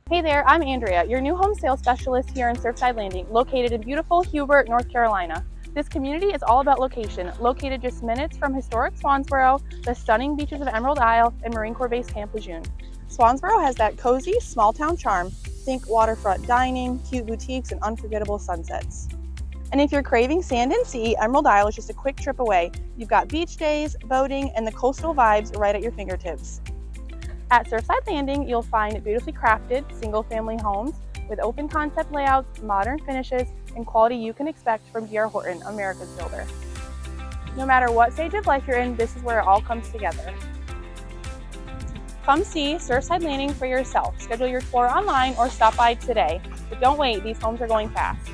Hey there, I'm Andrea, your new home sales specialist here in Surfside Landing, located in beautiful Hubert, North Carolina. This community is all about location, located just minutes from historic Swansboro, the stunning beaches of Emerald Isle, and Marine Corps Base Camp Lejeune. Swansboro has that cozy, small town charm. Think waterfront dining, cute boutiques, and unforgettable sunsets. And if you're craving sand and sea, Emerald Isle is just a quick trip away. You've got beach days, boating, and the coastal vibes right at your fingertips. At Surfside Landing, you'll find beautifully crafted single-family homes with open concept layouts, modern finishes, and quality you can expect from D.R. Horton, America's builder. No matter what stage of life you're in, this is where it all comes together. Come see Surfside Landing for yourself. Schedule your tour online or stop by today. But don't wait, these homes are going fast.